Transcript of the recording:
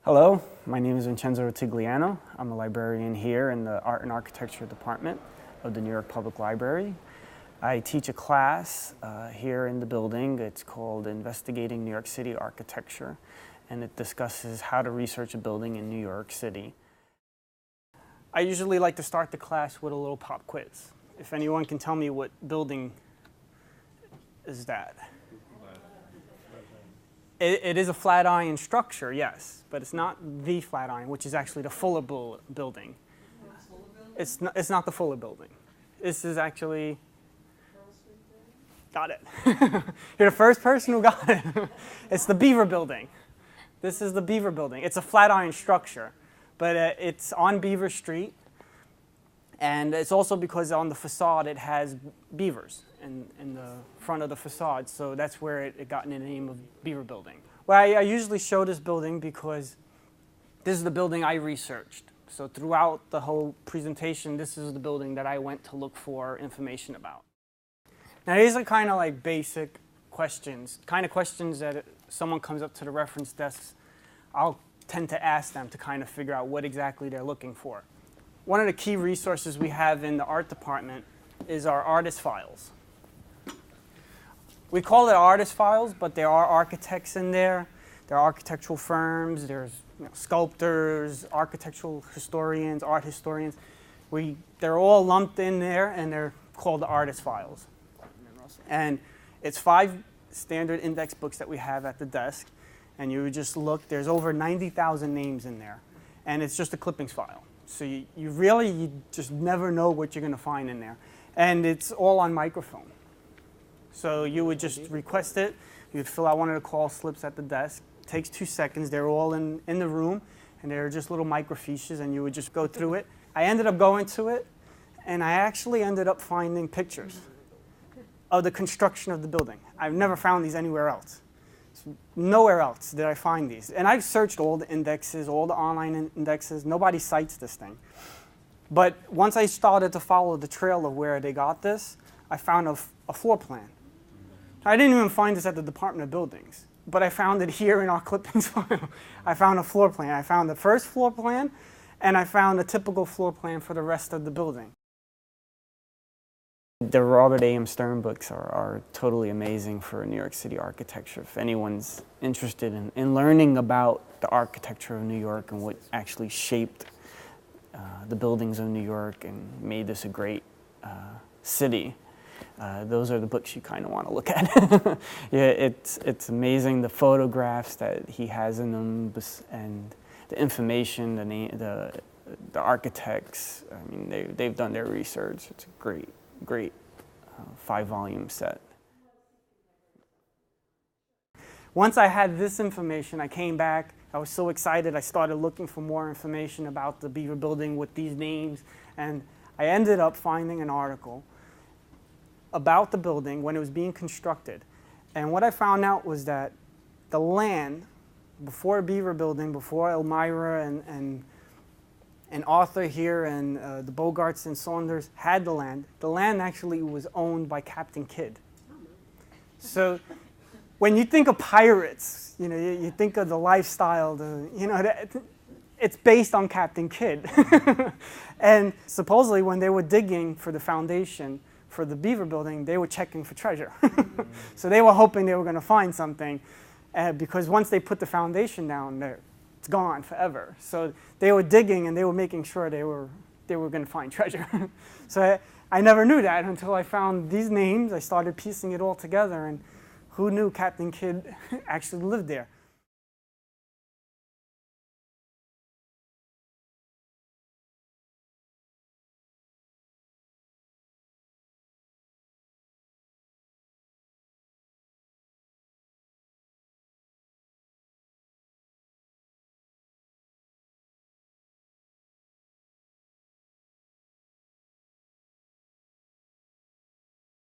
Hello, my name is Vincenzo Rutigliano. I'm a librarian here in the Art and Architecture Department of the New York Public Library. I teach a class here in the building. It's called Investigating New York City Architecture, and it discusses how to research a building in New York City. I usually like to start the class with a little pop quiz. If anyone can tell me what building is that? It is a Flatiron structure, yes, but it's not the Flatiron, which is actually the Fuller building. It's not the Fuller building. This is actually, got it. You're the first person who got it. It's the Beaver building. This is the Beaver building. It's a Flatiron structure, but it's on Beaver Street. And it's also because on the facade it has beavers in the front of the facade, so that's where it got the name of Beaver Building. Well, I usually show this building because this is the building I researched. So throughout the whole presentation, this is the building that I went to look for information about. Now these are kind of like basic questions, kind of questions that someone comes up to the reference desk, I'll tend to ask them to kind of figure out what exactly they're looking for. One of the key resources we have in the art department is our artist files. We call it artist files, but there are architects in there. There are architectural firms, there's sculptors, architectural historians, art historians. They're all lumped in there and they're called the artist files. And it's 5 standard index books that we have at the desk. And you would just look, there's over 90,000 names in there. And it's just a clippings file. So you just never know what you're going to find in there. And it's all on microfilm. So you would just request it. You'd fill out one of the call slips at the desk. It takes 2 seconds. They're all in the room. And they're just little microfiches. And you would just go through it. I ended up going to it. And I actually ended up finding pictures of the construction of the building. I've never found these anywhere else. Nowhere else did I find these. And I've searched all the indexes, all the online indexes. Nobody cites this thing. But once I started to follow the trail of where they got this, I found a floor plan. I didn't even find this at the Department of Buildings, but I found it here in our clippings file. I found a floor plan. I found the first floor plan, and I found a typical floor plan for the rest of the building. The Robert A.M. Stern books are totally amazing for New York City architecture. If anyone's interested in learning about the architecture of New York and what actually shaped the buildings of New York and made this a great city, those are the books you kind of want to look at. Yeah, it's amazing, the photographs that he has in them and the information, the architects. I mean, they've done their research. It's a great 5-volume set. Once I had this information, I came back. I was so excited. I started looking for more information about the Beaver Building with these names, and I ended up finding an article about the building when it was being constructed. And what I found out was that the land before Beaver Building, before Elmira and Arthur here and the Bogarts and Saunders had the land actually was owned by Captain Kidd. So when you think of pirates, you think of the lifestyle, it's based on Captain Kidd. And supposedly when they were digging for the foundation for the Beaver Building, they were checking for treasure. So they were hoping they were going to find something because once they put the foundation down there, it's gone forever. So they were digging and they were making sure they were going to find treasure. So I never knew that until I found these names. I started piecing it all together, and who knew Captain Kidd actually lived there?